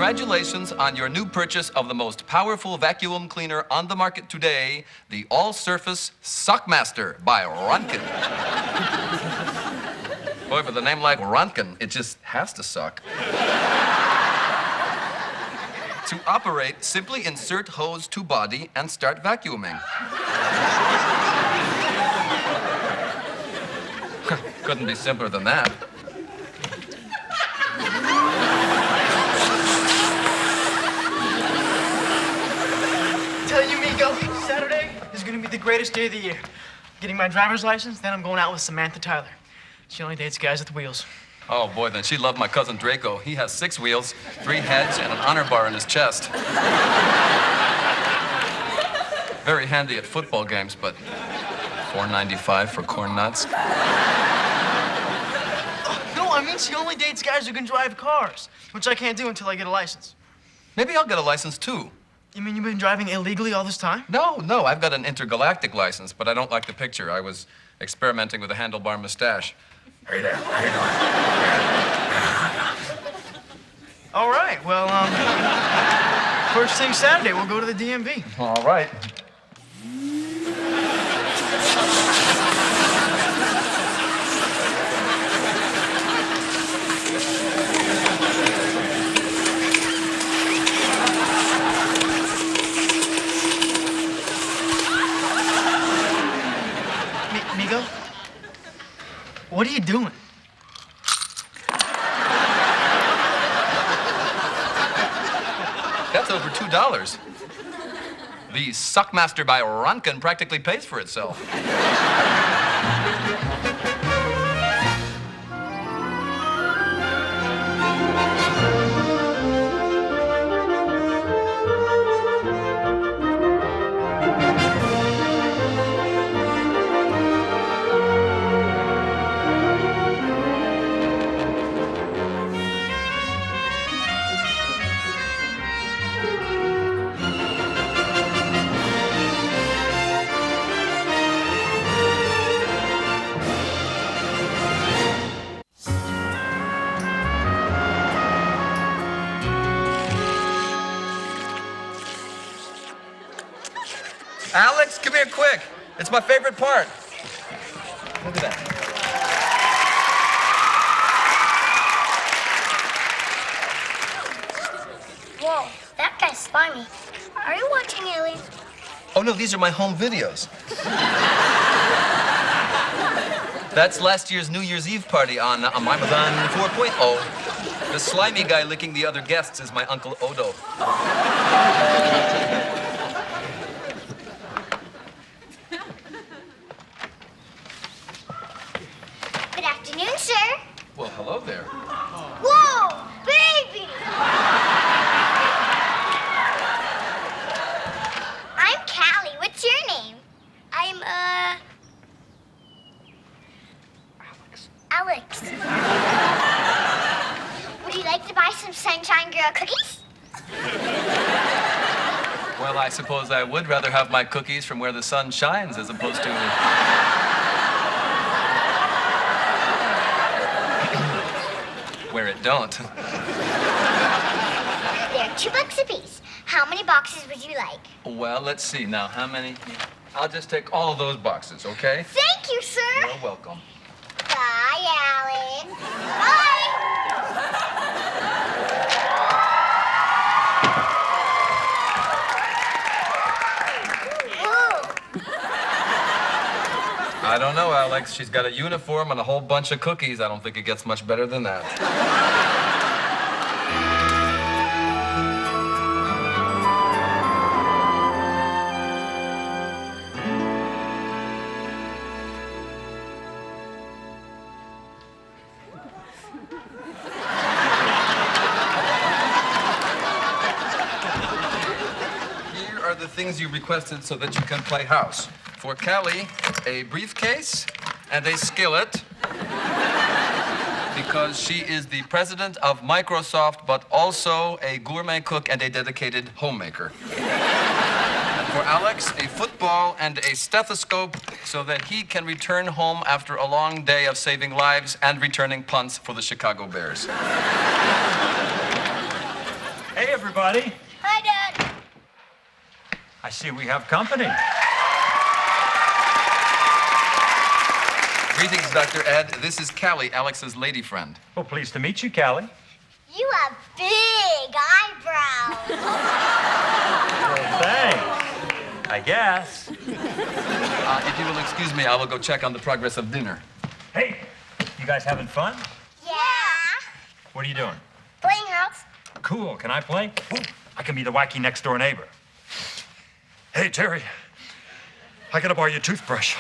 Congratulations on your new purchase of the most powerful vacuum cleaner on the market today, the All-Surface Suckmaster by Ronkin. Boy, with a name like Ronkin, it just has to suck. To operate, simply insert hose to body and start vacuuming. Couldn't be simpler than that. Tell you, Meego, Saturday is gonna be the greatest day of the year. Getting my driver's license, then I'm going out with Samantha Tyler. She only dates guys with wheels. Oh, boy, then she'd love my cousin Draco. He has 6 wheels, 3 heads, and an honor bar in his chest. Very handy at football games, but $4.95 for corn nuts. No, I mean she only dates guys who can drive cars, which I can't do until I get a license. Maybe I'll get a license, too. You mean you've been driving illegally all this time? No, I've got an intergalactic license, but I don't like the picture. I was experimenting with a handlebar mustache. Hey there, how you doing? All right, well, first thing Saturday, we'll go to the DMV. All right. Meego? What are you doing? That's over $2. The Suckmaster by Ronkin practically pays for itself. Alex, come here quick. It's my favorite part. Look at that. Whoa, that guy's slimy. Are you watching Alien? Oh, no, these are my home videos. That's last year's New Year's Eve party on Ramadan 4.0. The slimy guy licking the other guests is my Uncle Odo. Good afternoon, sir. Well, hello there. Whoa, baby! I'm Callie. What's your name? I'm, Alex. Would you like to buy some Sunshine Girl cookies? Well, I suppose I would rather have my cookies from where the sun shines as opposed to... where it don't. They're $2 a piece. How many boxes would you like? Well, let's see now. How many? I'll just take all of those boxes, okay? Thank you, sir. You're welcome. Bye, Alex. Bye. Whoa. I don't know, Alex. She's got a uniform and a whole bunch of cookies. I don't think it gets much better than that. Here are the things you requested so that you can play house. For Callie, a briefcase and a skillet, because she is the president of Microsoft, but also a gourmet cook and a dedicated homemaker. And for Alex, a football and a stethoscope so that he can return home after a long day of saving lives and returning punts for the Chicago Bears. Hey, everybody. Hi, Dad. I see we have company. Greetings, Dr. Ed. This is Callie, Alex's lady friend. Well, pleased to meet you, Callie. You have big eyebrows. Well, thanks. I guess. If you will excuse me, I will go check on the progress of dinner. Hey, you guys having fun? Yeah. What are you doing? Playing house. Cool. Can I play? Ooh, I can be the wacky next door neighbor. Hey, Terry. I gotta borrow your toothbrush.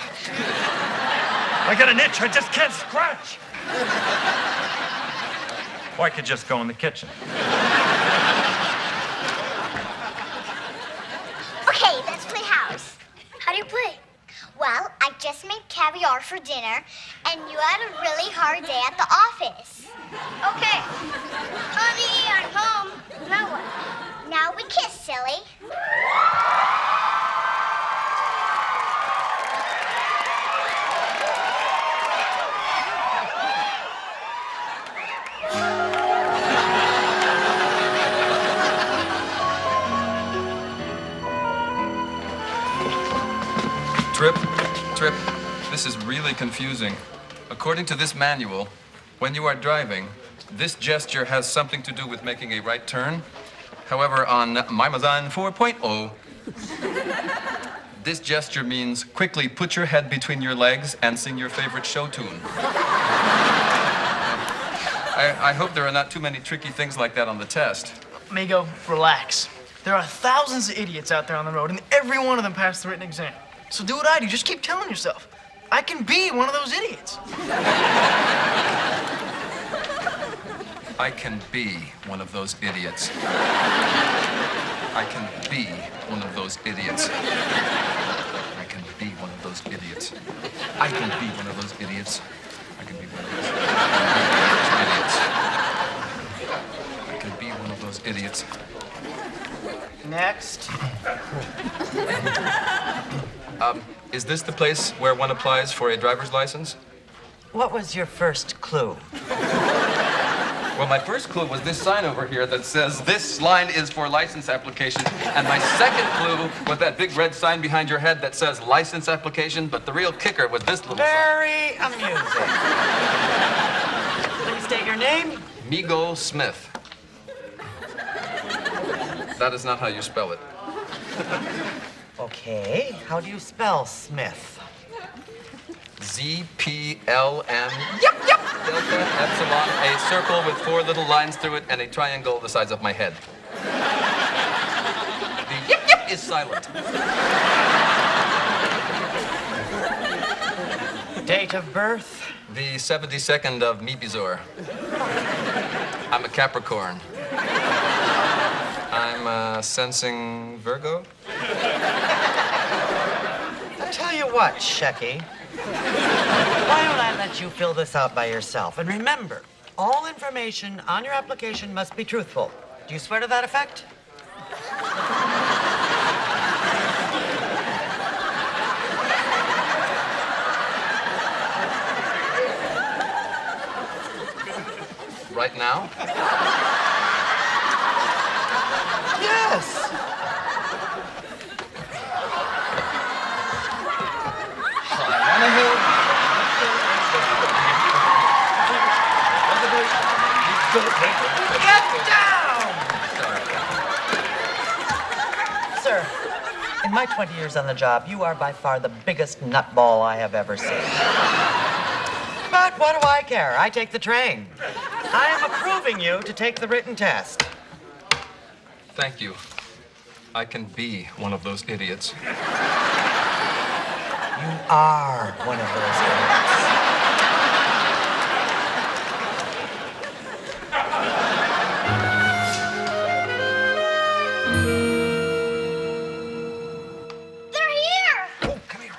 I got an itch. I just can't scratch. Or I could just go in the kitchen. Okay, let's play house. How do you play? Well, I just made caviar for dinner, and you had a really hard day at the office. Okay. Honey, I'm home. Now what? Now we kiss, silly. Trip, this is really confusing. According to this manual, when you are driving, this gesture has something to do with making a right turn. However, on Mimazan 4.0, this gesture means quickly put your head between your legs and sing your favorite show tune. I hope there are not too many tricky things like that on the test. Meego, relax. There are thousands of idiots out there on the road, and every one of them passed the written exam. So do what I do. Just keep telling yourself, I can be one of those idiots. I can be one of those idiots. I can be one of those idiots. I can be one of those idiots. I can be one of those idiots. I can be one of those idiots. I can be one of those idiots. Next. Is this the place where one applies for a driver's license? What was your first clue? Well, my first clue was this sign over here that says, "This line is for license application." And my second clue was that big red sign behind your head that says license application, but the real kicker was this little sign. Very amusing. Please state your name. Meego Smith. That is not how you spell it. Okay, how do you spell Smith? Z-P-L-M. Yep. Delta, epsilon, a circle with 4 little lines through it, and a triangle the size of my head. The yep is silent. Date of birth? The 72nd of Mibizor. I'm a Capricorn. I'm sensing Virgo. I'll tell you what, Shecky. Why don't I let you fill this out by yourself? And remember, all information on your application must be truthful. Do you swear to that effect? Right now? Yes. Get down! Sir, in my 20 years on the job, you are by far the biggest nutball I have ever seen. But what do I care? I take the train. I am approving you to take the written test. Thank you. I can be one of those idiots. You are one of those idiots. They're here! Oh, come here.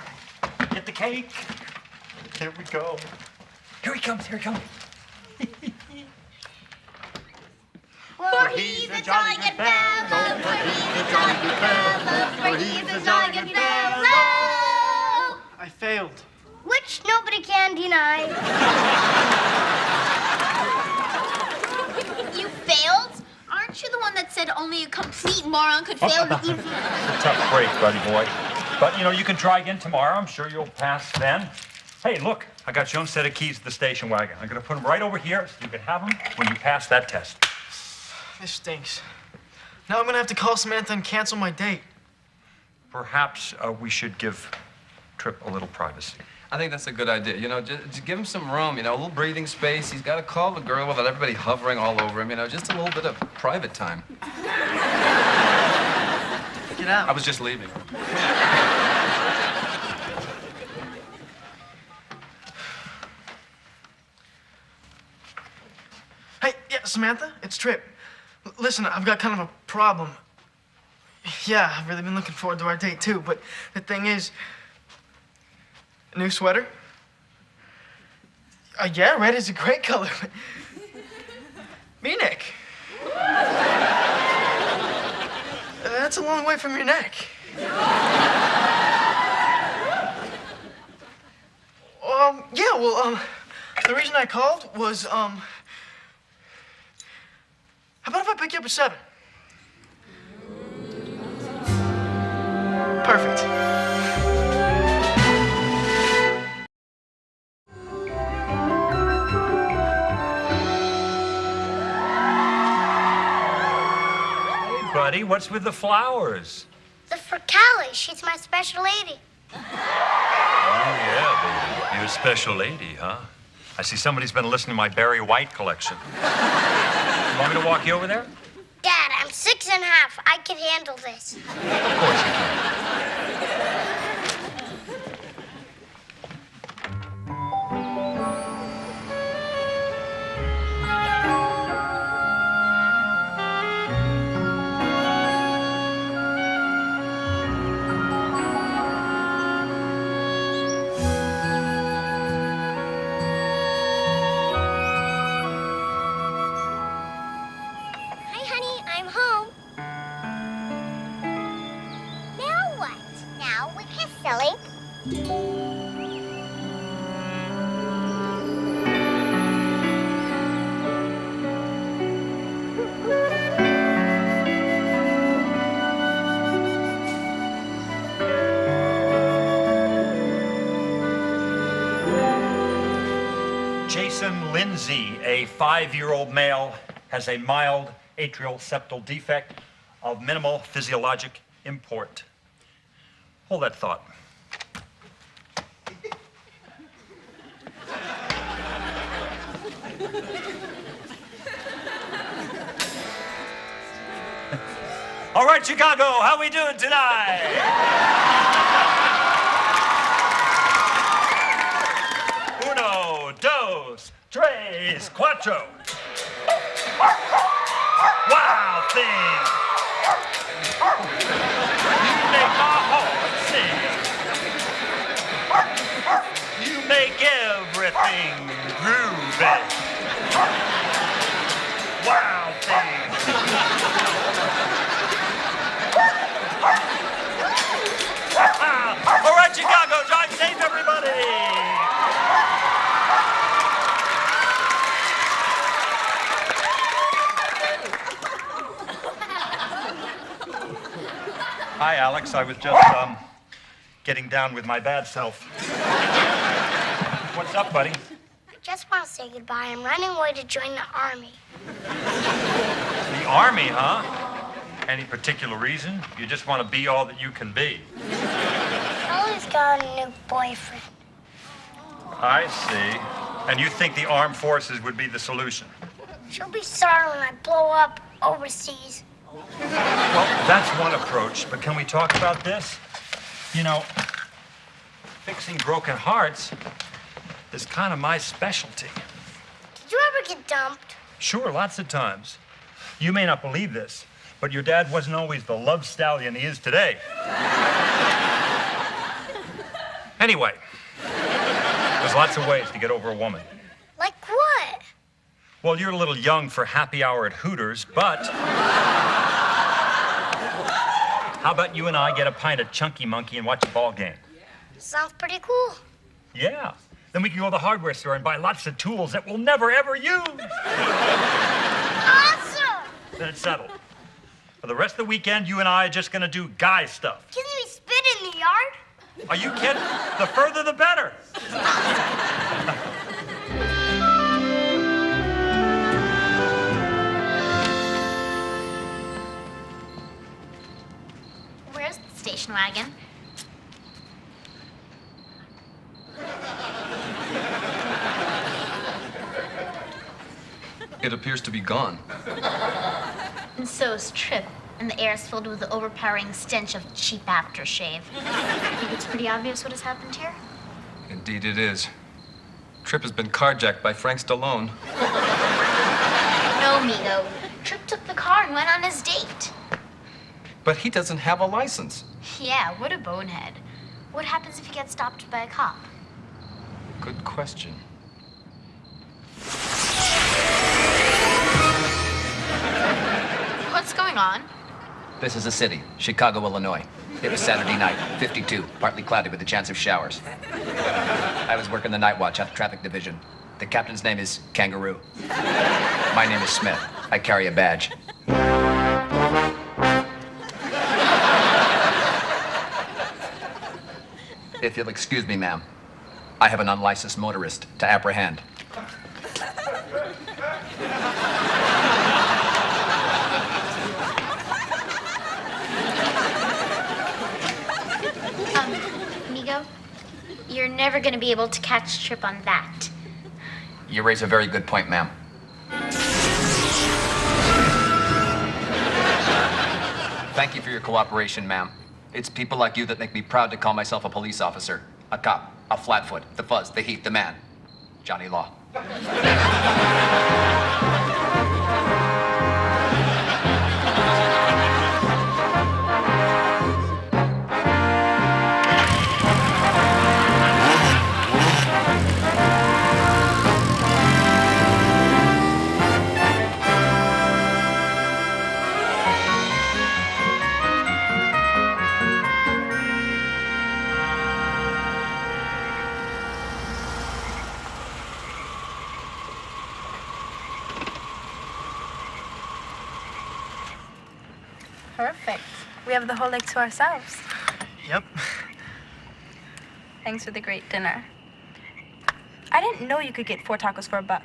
Get the cake. Here we go. Here he comes. For he's a jolly good fellow, for he's a jolly good fellow, for he's a jolly good fellow. I failed. Which nobody can deny. You failed? Aren't Aren't you the one that said only a complete moron could fail the evening? It's a tough break, buddy boy. But, you can try again tomorrow. I'm sure you'll pass then. Hey, look, I got your own set of keys to the station wagon. I'm going to put them right over here so you can have them when you pass that test. This stinks. Now I'm gonna have to call Samantha and cancel my date. Perhaps we should give Trip a little privacy. I think that's a good idea. Just give him some room, a little breathing space. He's got to call the girl without everybody hovering all over him, just a little bit of private time. Get out. I was just leaving. Hey, yeah, Samantha, it's Trip. Listen, I've got kind of a problem. Yeah, I've really been looking forward to our date, too, but the thing is... New sweater? Yeah, red is a great color. V-neck. That's a long way from your neck. Yeah, well, the reason I called was, how about if I pick you up at 7? Perfect. Buddy, what's with the flowers? The for Callie. She's my special lady. Oh, yeah, baby. You're a special lady, huh? I see somebody's been listening to my Barry White collection. You want me to walk you over there? Dad, I'm 6 and a half. I can handle this. Of course you can. Hi, honey. I'm home. Now what? Now we kiss, silly. Jason Lindsay, a 5-year-old male, has a mild atrial septal defect of minimal physiologic import. Hold that thought. All right, Chicago, how we doing tonight? Uno, dos, tres, cuatro. Wow, thing. You make my heart sing. You make everything groovy. Wow, thing. All right, Chicago, drive safe, everybody. Hi, Alex. I was just, getting down with my bad self. What's up, buddy? I just want to say goodbye. I'm running away to join the army. The army, huh? Any particular reason? You just want to be all that you can be. Ellie's got a new boyfriend. I see. And you think the armed forces would be the solution? She'll be sorry when I blow up overseas. Well, that's one approach, but can we talk about this? Fixing broken hearts is kind of my specialty. Did you ever get dumped? Sure, lots of times. You may not believe this, but your dad wasn't always the love stallion he is today. Anyway, there's lots of ways to get over a woman. Like what? Well, you're a little young for happy hour at Hooters, but how about you and I get a pint of Chunky Monkey and watch a ball game? Sounds pretty cool. Yeah. Then we can go to the hardware store and buy lots of tools that we'll never, ever use. Awesome! Then it's settled. For the rest of the weekend, you and I are just gonna do guy stuff. Can we spit in the yard? Are you kidding? The further, the better. Where's the station wagon? It appears to be gone. And so is Trip, and the air is filled with the overpowering stench of cheap aftershave. I think it's pretty obvious what has happened here. Indeed it is. Trip has been carjacked by Frank Stallone. No, Meego. Trip took the car and went on his date. But he doesn't have a license. Yeah, what a bonehead. What happens if he gets stopped by a cop? Good question. What's going on? This is the city, Chicago, Illinois. It was Saturday night, 52, partly cloudy with a chance of showers. I was working the night watch at the traffic division. The captain's name is Kangaroo. My name is Smith. I carry a badge. If you'll excuse me, ma'am, I have an unlicensed motorist to apprehend. Meego, you're never gonna be able to catch Trip on that. You raise a very good point, ma'am. Thank you for your cooperation, ma'am. It's people like you that make me proud to call myself a police officer, a cop, a flatfoot, the fuzz, the heat, the man. Johnny Law. Perfect. We have the whole lake to ourselves. Yep. Thanks for the great dinner. I didn't know you could get 4 tacos for $1.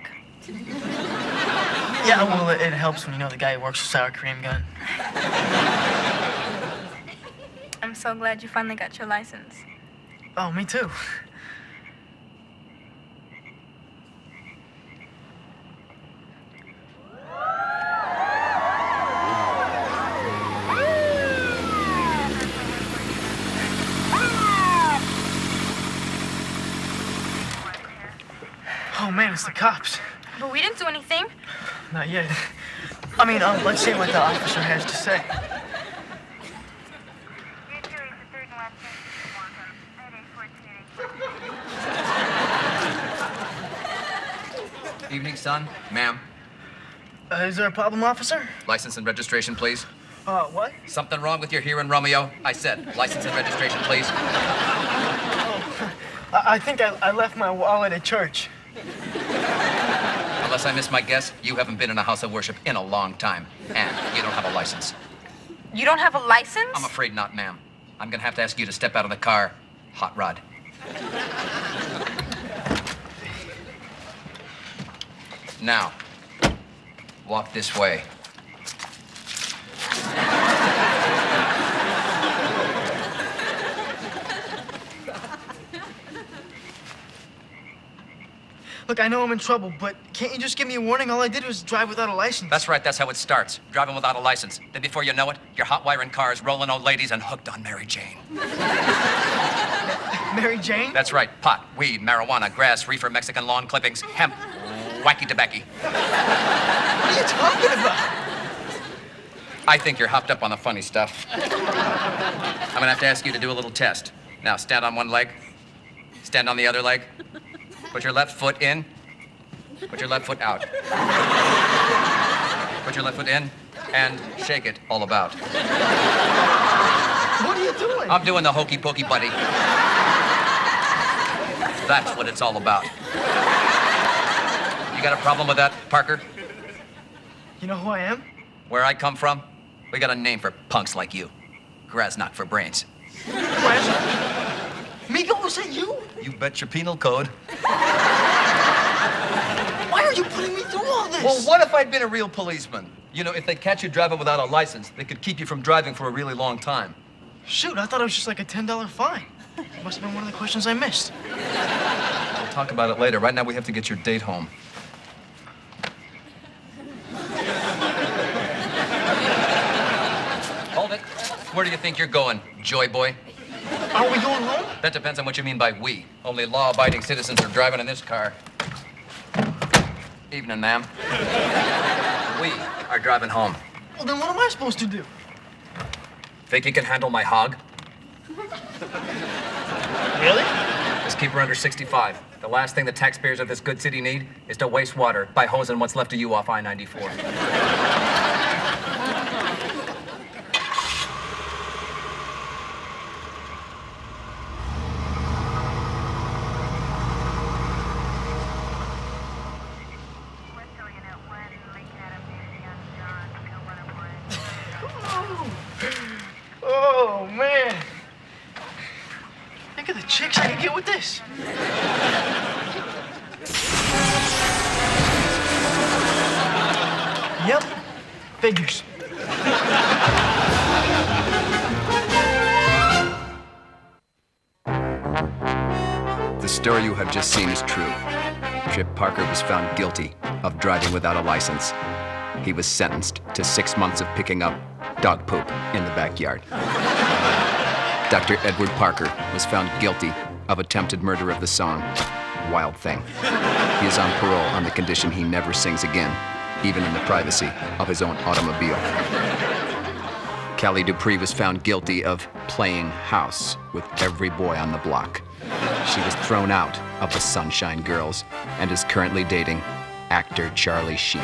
Yeah, well, it helps when you know the guy who works for Sour Cream Gun. I'm so glad you finally got your license. Oh, me too. Oh man, it's the cops. But we didn't do anything. Not yet. I mean, let's see what the officer has to say. Evening, son. Ma'am. Is there a problem, officer? License and registration, please. What? Something wrong with your hearing, Romeo? I said, license and registration, please. I think I left my wallet at church. Unless I miss my guess, you haven't been in a house of worship in a long time. And you don't have a license. You don't have a license? I'm afraid not, ma'am. I'm gonna have to ask you to step out of the car. Hot rod. Now, walk this way. Look, I know I'm in trouble, but can't you just give me a warning? All I did was drive without a license. That's right, that's how it starts. Driving without a license. Then before you know it, you're hot wiring cars, rolling old ladies, and hooked on Mary Jane. Mary Jane? That's right. Pot, weed, marijuana, grass, reefer, Mexican lawn clippings, hemp, wacky tobacco. What are you talking about? I think you're hopped up on the funny stuff. I'm gonna have to ask you to do a little test. Now, stand on one leg. Stand on the other leg. Put your left foot in. Put your left foot out. Put your left foot in and shake it all about. What are you doing? I'm doing the hokey pokey, buddy. That's what it's all about. You got a problem with that, Parker? You know who I am? Where I come from, we got a name for punks like you. Grasnock for brains. Meego, was that you? You bet your penal code. Why are you putting me through all this? Well, what if I'd been a real policeman? You know, if they catch you driving without a license, they could keep you from driving for a really long time. Shoot, I thought it was just like a $10 fine. Must have been one of the questions I missed. We'll talk about it later. Right now, we have to get your date home. Hold it. Where do you think you're going, Joy Boy? Are we going home? That depends on what you mean by we. Only law-abiding citizens are driving in this car. Evening, ma'am. We are driving home. Well, then what am I supposed to do? Think you can handle my hog? Really? Just keep her under 65. The last thing the taxpayers of this good city need is to waste water by hosing what's left of you off I-94. Oh, man. Think of the chicks I can get with this. Yep. Figures. The story you have just seen is true. Trip Parker was found guilty of driving without a license. He was sentenced to 6 months of picking up dog poop in the backyard. Dr. Edward Parker was found guilty of attempted murder of the song Wild Thing. He is on parole on the condition he never sings again, even in the privacy of his own automobile. Callie Dupree was found guilty of playing house with every boy on the block. She was thrown out of the Sunshine Girls and is currently dating actor Charlie Sheen.